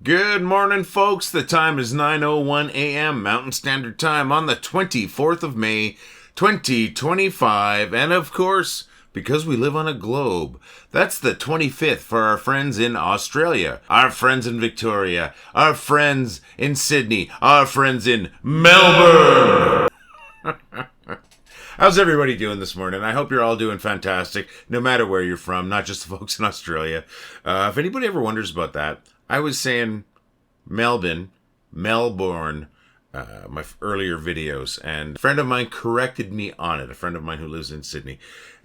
Good morning, folks. The time is 9:01 a.m. Mountain Standard Time on the 24th of May, 2025. And of course, because we live on a globe, that's the 25th for our friends in Australia, our friends in Victoria, our friends in Sydney, our friends in Melbourne. How's everybody doing this morning? I hope you're all doing fantastic, no matter where you're from, not just the folks in Australia. If anybody ever wonders about that, I was saying Melbourne, my earlier videos, and a friend of mine corrected me on it, a friend of mine who lives in Sydney,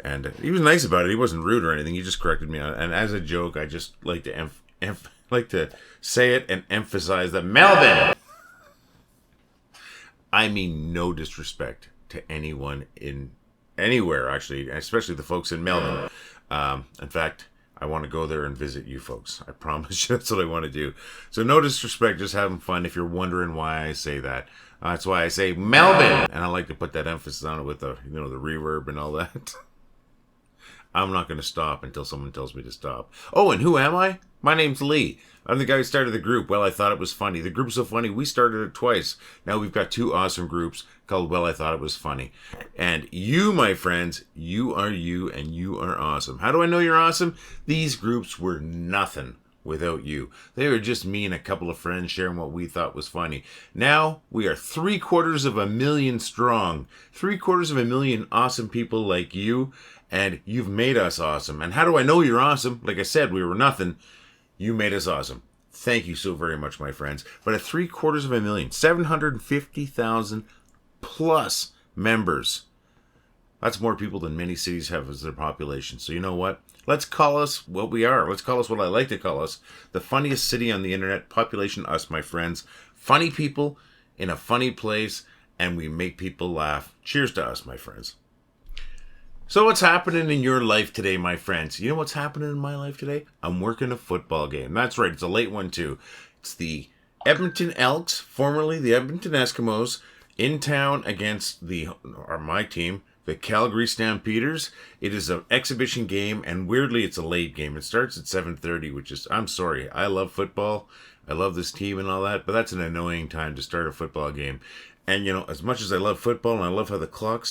and he was nice about it. He wasn't rude or anything. He just corrected me on it, and as a joke, I just like to say it and emphasize that Melbourne. I mean no disrespect to anyone in anywhere, actually, especially the folks in Melbourne. In fact, I want to go there and visit you folks. I promise you that's what I want to do. So no disrespect, just having fun. If you're wondering why I say that, that's why I say Melbourne. And I like to put that emphasis on it with the, the reverb and all that. I'm not going to stop until someone tells me to stop. Oh, and who am I? My name's Lee. I'm the guy who started the group. Well, I Thought It Was Funny. The group's so funny, we started it twice. Now we've got two awesome groups called Well, I Thought It Was Funny. And you, my friends, you are you and you are awesome. How do I know you're awesome? These groups were nothing without you. They were just me and a couple of friends sharing what we thought was funny. Now we are 750,000 strong. 750,000 awesome people like you. And you've made us awesome. And how do I know you're awesome? Like I said, we were nothing. You made us awesome. Thank you so very much, my friends. But at 750,000, 750,000 plus members. That's more people than many cities have as their population. So you know what? Let's call us what we are. Let's call us what I like to call us. The funniest city on the internet. Population us, my friends. Funny people in a funny place. And we make people laugh. Cheers to us, my friends. So what's happening in your life today, my friends? You know what's happening in my life today? I'm working a football game. That's right. It's a late one, too. It's the Edmonton Elks, formerly the Edmonton Eskimos, in town against my team, the Calgary Stampeders. It is an exhibition game, and weirdly, it's a late game. It starts at 7:30, which is, I'm sorry, I love football. I love this team and all that, but that's an annoying time to start a football game. And, as much as I love football and I love how the clock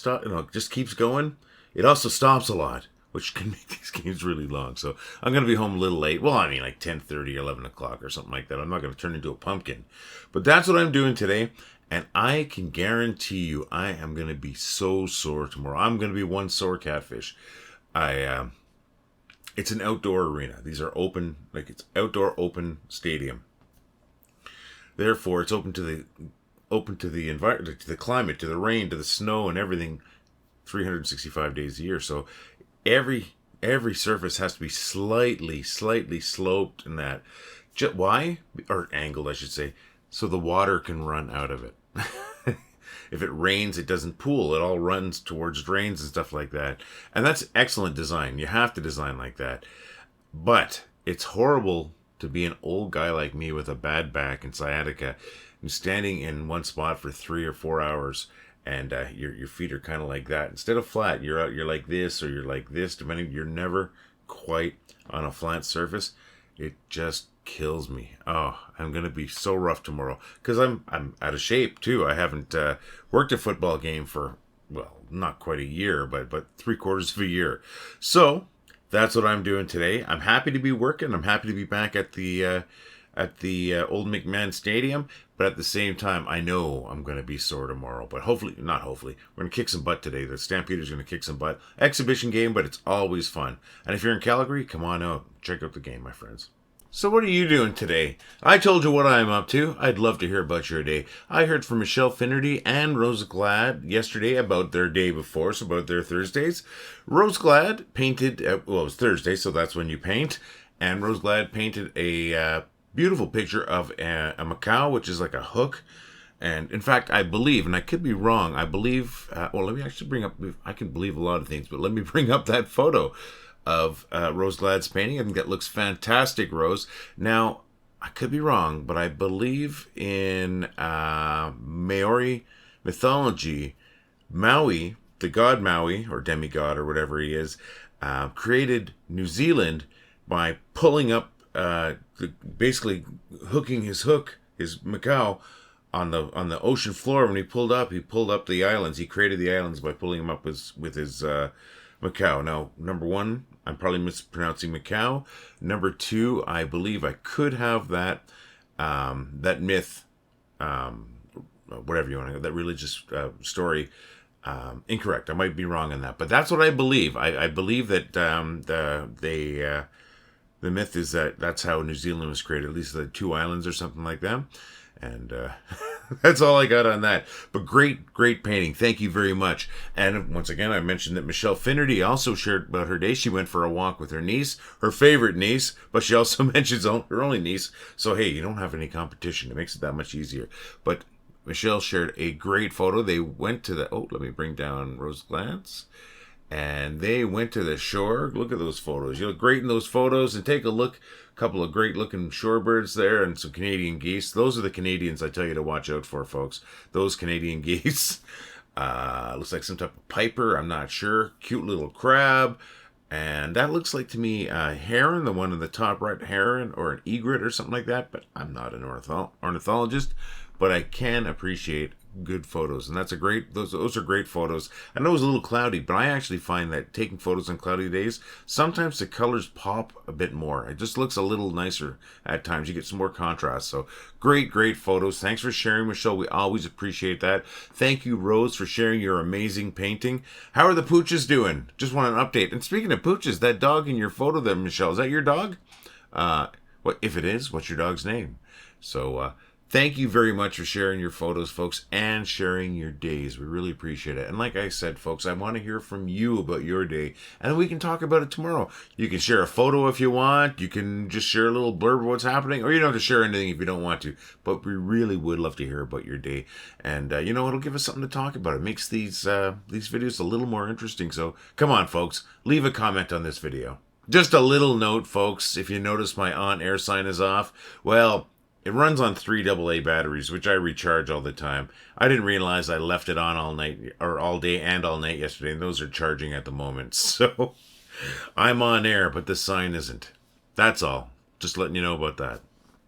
just keeps going, it also stops a lot, which can make these games really long. So I'm going to be home a little late. Well, I mean like 10:30, 11 o'clock or something like that. I'm not going to turn into a pumpkin. But that's what I'm doing today. And I can guarantee you I am going to be so sore tomorrow. I'm going to be one sore catfish. It's an outdoor arena. These are open, it's outdoor open stadium. Therefore, it's open to the environment, to the climate, to the rain, to the snow and everything. 365 days a year. So every surface has to be slightly sloped in that. Why? Or angled, I should say. So the water can run out of it. If it rains, it doesn't pool. It all runs towards drains and stuff like that. And that's excellent design. You have to design like that. But it's horrible to be an old guy like me with a bad back and sciatica and standing in one spot for 3 or 4 hours. And your feet are kind of like that. Instead of flat, you're like this or you're like this. Depending, you're never quite on a flat surface. It just kills me. Oh, I'm gonna be so rough tomorrow because I'm out of shape too. I haven't worked a football game for not quite a year, but 3/4 of a year. So that's what I'm doing today. I'm happy to be working. I'm happy to be back at the Old McMahon Stadium. But at the same time, I know I'm going to be sore tomorrow. But not hopefully, we're going to kick some butt today. The Stampeders are going to kick some butt. Exhibition game, but it's always fun. And if you're in Calgary, come on out. Check out the game, my friends. So what are you doing today? I told you what I'm up to. I'd love to hear about your day. I heard from Michelle Finnerty and Rose Glad yesterday about their day before, so about their Thursdays. Rose Glad painted, it was Thursday, so that's when you paint. And Rose Glad painted a beautiful picture of a macaw, which is like a hook. And in fact, I believe, and I could be wrong, let me actually bring up, I can believe a lot of things, but let me bring up that photo of Rose Glad's painting. I think that looks fantastic, Rose. Now, I could be wrong, but I believe in Maori mythology, Maui, the god Maui, or demigod, or whatever he is, created New Zealand by pulling up basically hooking his hook, his Macau, on the ocean floor. When he pulled up the islands. He created the islands by pulling them up with his Macau. Now, number one, I'm probably mispronouncing Macau. Number two, I believe I could have that myth, whatever you want to, that religious story, incorrect. I might be wrong on that, but that's what I believe. I believe that the myth is that's how New Zealand was created, at least the two islands or something like that. And that's all I got on that. But great painting. Thank you very much. And once again, I mentioned that Michelle Finnerty also shared about her day. She went for a walk with her niece, her favorite niece, but she also mentions her only niece. So, hey, you don't have any competition. It makes it that much easier. But Michelle shared a great photo. They went to let me bring down Rose Glance. And they went to the shore. Look at those photos. You look great in those photos. And take a look. A couple of great looking shorebirds there and some Canadian geese. Those are the Canadians I tell you to watch out for, folks. Those Canadian geese. Looks like some type of piper. I'm not sure. Cute little crab. And that looks like to me a heron, the one in the top right, heron or an egret or something like that. But I'm not an ornithologist. But I can appreciate good photos, and that's a great. Those are great photos. I know it was a little cloudy, but I actually find that taking photos on cloudy days, sometimes the colors pop a bit more. It just looks a little nicer at times. You get some more contrast. So great photos. Thanks for sharing, Michelle. We always appreciate that. Thank you, Rose, for sharing your amazing painting. How are the pooches doing? Just want an update. And speaking of pooches, that dog in your photo there, Michelle, is that your dog? What if it is? What's your dog's name? So. Thank you very much for sharing your photos, folks, and sharing your days. We really appreciate it. And like I said, folks, I want to hear from you about your day, and we can talk about it tomorrow. You can share a photo if you want. You can just share a little blurb of what's happening, or you don't have to share anything if you don't want to. But we really would love to hear about your day. And, it'll give us something to talk about. It makes these videos a little more interesting. So come on, folks, leave a comment on this video. Just a little note, folks, if you notice my on-air sign is off, well, it runs on 3 AA batteries, which I recharge all the time. I didn't realize I left it on all night, or all day and all night yesterday, and those are charging at the moment. So I'm on air, but the sign isn't. That's all. Just letting you know about that.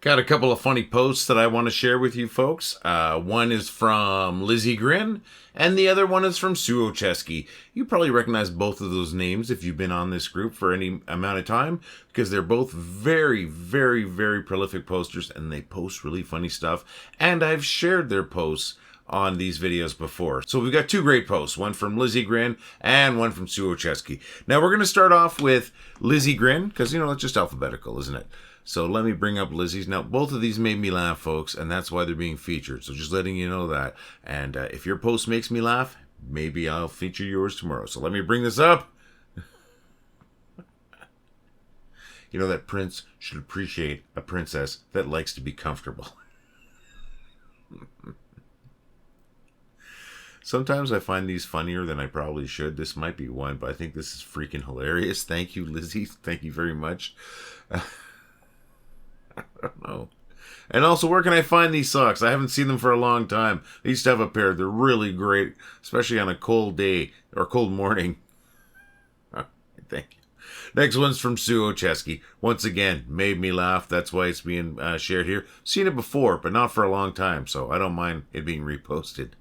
Got a couple of funny posts that I want to share with you folks. One is from Lizzy Grin, and the other one is from Olszewski. You probably recognize both of those names if you've been on this group for any amount of time, because they're both very prolific posters, and they post really funny stuff. And I've shared their posts on these videos before. So we've got 2 great posts, one from Lizzy Grin and one from Olszewski. Now we're going to start off with Lizzy Grin, because, it's just alphabetical, isn't it? So let me bring up Lizzy's. Now, both of these made me laugh, folks, and that's why they're being featured. So just letting you know that. And if your post makes me laugh, maybe I'll feature yours tomorrow. So let me bring this up. That prince should appreciate a princess that likes to be comfortable. Sometimes I find these funnier than I probably should. This might be one, but I think this is freaking hilarious. Thank you, Lizzy. Thank you very much. I don't know. And also, where can I find these socks? I haven't seen them for a long time. I used to have a pair. They're really great, especially on a cold day or cold morning. Thank you. Next one's from Olszewski. Once again, made me laugh. That's why it's being shared here. Seen it before, but not for a long time, so I don't mind it being reposted.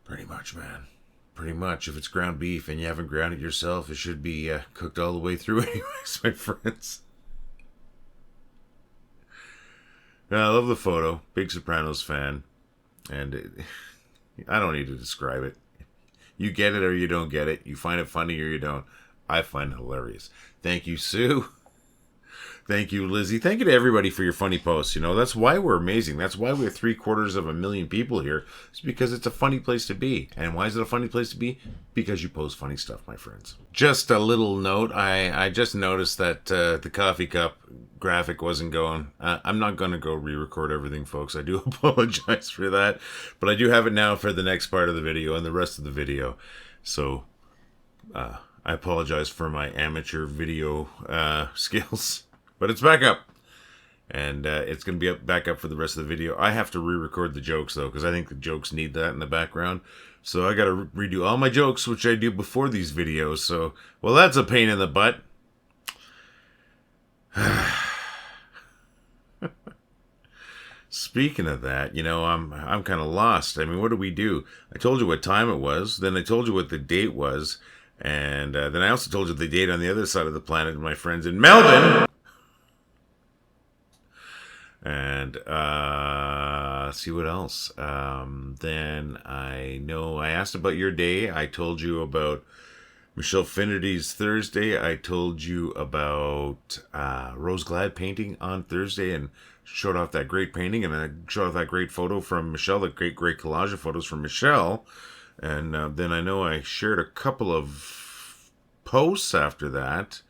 Pretty much, man. Pretty much. If it's ground beef and you haven't ground it yourself, it should be cooked all the way through anyways, my friends. I love the photo. Big Sopranos fan. And I don't need to describe it. You get it or you don't get it. You find it funny or you don't. I find it hilarious. Thank you, Sue. Thank you, Lizzy. Thank you to everybody for your funny posts. That's why we're amazing. That's why we have 750,000 people here. It's because it's a funny place to be. And why is it a funny place to be? Because you post funny stuff, my friends. Just a little note. I just noticed that the coffee cup graphic wasn't going. I'm not going to go re-record everything, folks. I do apologize for that. But I do have it now for the next part of the video and the rest of the video. So I apologize for my amateur video skills. But it's back up. And it's going to be back up for the rest of the video. I have to re-record the jokes, though, because I think the jokes need that in the background. So I got to redo all my jokes, which I do before these videos. So, well, that's a pain in the butt. Speaking of that, I'm kind of lost. I mean, what do we do? I told you what time it was, then I told you what the date was, and then I also told you the date on the other side of the planet, my friends in Melbourne. And let's see what else. Then I asked about your day. I told you about Michelle Finnerty's Thursday. I told you about Rose Glad painting on Thursday and showed off that great painting. And I showed off that great photo from Michelle, the great collage of photos from Michelle. And then I know I shared a couple of posts after that.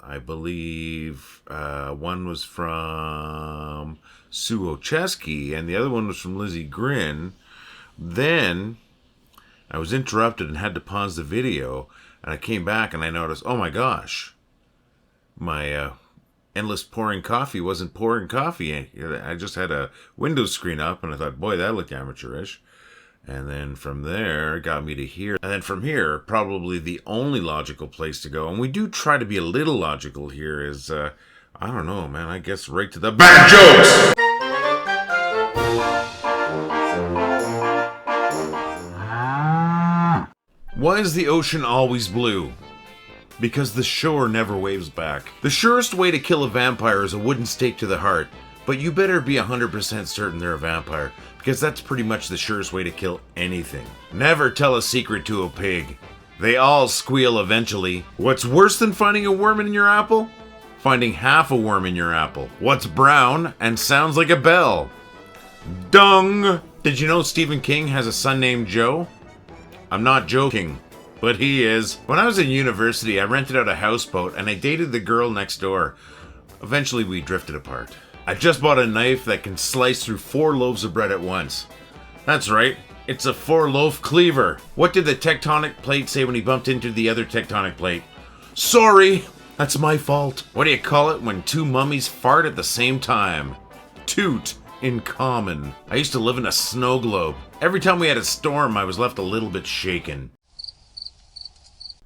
I believe one was from Sue Olszewski and the other one was from Lizzy Grin. Then I was interrupted and had to pause the video, and I came back and I noticed, oh my gosh, my endless pouring coffee wasn't pouring coffee. I just had a window screen up, and I thought, boy, that looked amateurish. And then from there, it got me to here. And then from here, probably the only logical place to go, and we do try to be a little logical here, is, I don't know, man, I guess right to the bad jokes! Why is the ocean always blue? Because the shore never waves back. The surest way to kill a vampire is a wooden stake to the heart, but you better be 100% certain they're a vampire, because that's pretty much the surest way to kill anything. Never tell a secret to a pig. They all squeal eventually. What's worse than finding a worm in your apple? Finding half a worm in your apple. What's brown and sounds like a bell? Dung! Did you know Stephen King has a son named Joe? I'm not joking, but he is. When I was in university, I rented out a houseboat and I dated the girl next door. Eventually, we drifted apart. I just bought a knife that can slice through 4 loaves of bread at once. That's right, it's a 4-loaf cleaver. What did the tectonic plate say when he bumped into the other tectonic plate? Sorry, that's my fault. What do you call it when 2 mummies fart at the same time? Toot in common. I used to live in a snow globe. Every time we had a storm, I was left a little bit shaken.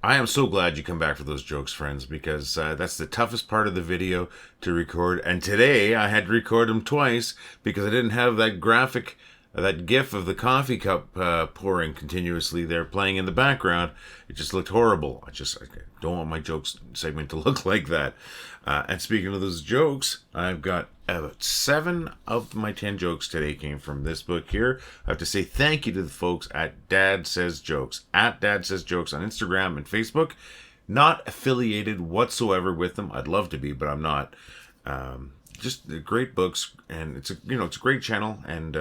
I am so glad you come back for those jokes, friends, because that's the toughest part of the video to record. And today I had to record them twice because I didn't have that graphic, that gif of the coffee cup pouring continuously there playing in the background. It just looked horrible. I don't want my jokes segment to look like that. And speaking of those jokes, I've got 7 of my 10 jokes today came from this book here. I have to say thank you to the folks at Dad Says Jokes, at Dad Says Jokes on Instagram and Facebook. Not affiliated whatsoever with them. I'd love to be, but I'm not. Just great books, and it's a great channel and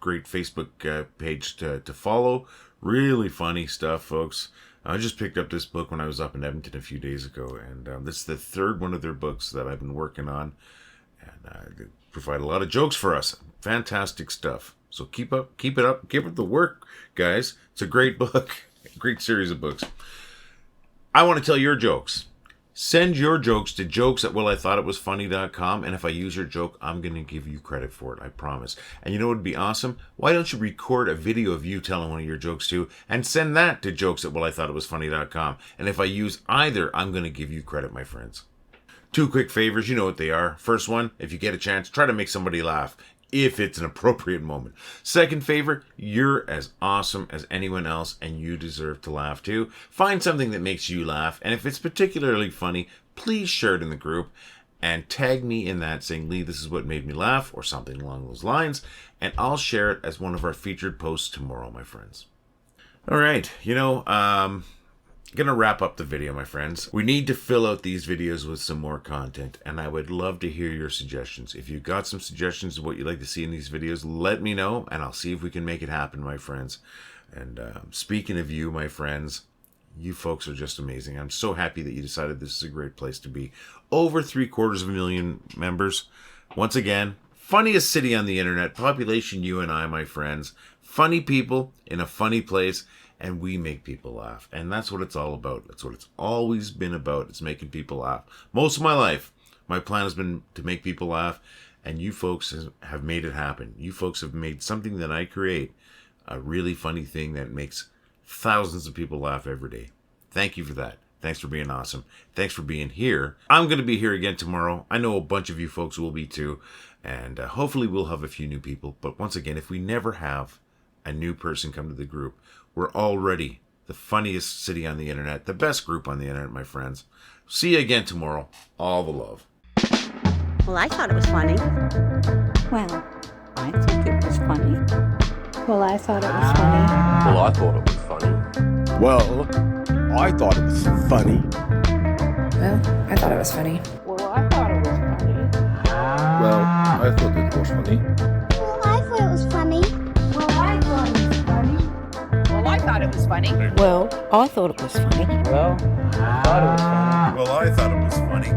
great Facebook page to follow. Really funny stuff, folks. I just picked up this book when I was up in Edmonton a few days ago, and this is the 3rd one of their books that I've been working on, and they provide a lot of jokes for us. Fantastic stuff. So keep it up, keep up the work, guys. It's a great book, great series of books. I want to tell your jokes. Send your jokes to jokes@wellithoughitwasfunny.com, and if I use your joke, I'm going to give you credit for it, I promise. And you know what would be awesome? Why don't you record a video of you telling one of your jokes too, and send that to jokes@wellithoughitwasfunny.com, and if I use either, I'm going to give you credit, my friends. 2 quick favors, you know what they are. First one, if you get a chance, try to make somebody laugh, if it's an appropriate moment. Second favor, you're as awesome as anyone else and you deserve to laugh too. Find something that makes you laugh, and if it's particularly funny, please share it in the group and tag me in that saying, Lee, this is what made me laugh, or something along those lines, and I'll share it as one of our featured posts tomorrow, my friends. All right, gonna wrap up the video, my friends. We need to fill out these videos with some more content, and I would love to hear your suggestions. If you've got some suggestions of what you'd like to see in these videos, let me know, and I'll see if we can make it happen, my friends. And speaking of you, my friends, you folks are just amazing. I'm so happy that you decided this is a great place to be. Over 750,000 members. Once again, funniest city on the internet. Population, you and I, my friends. Funny people in a funny place. And we make people laugh. And that's what it's all about. That's what it's always been about. It's making people laugh. Most of my life, my plan has been to make people laugh. And you folks have made it happen. You folks have made something that I create a really funny thing that makes thousands of people laugh every day. Thank you for that. Thanks for being awesome. Thanks for being here. I'm going to be here again tomorrow. I know a bunch of you folks will be too. And hopefully we'll have a few new people. But once again, if we never have a new person come to the group, we're already the funniest city on the internet, the best group on the internet, my friends. See you again tomorrow. All the love. Well, I thought it was funny. Well, I think it was funny. Well, I thought it was funny. Well, I thought it was funny. Well, I thought it was funny. Well, I thought it was funny. Well, I thought it was funny. Well, I thought it was funny. Well, I thought it was funny. Well, I thought it was funny. Well, I thought it was funny. Well, I thought it was funny. Well, I thought it was funny. Well, I thought it was funny.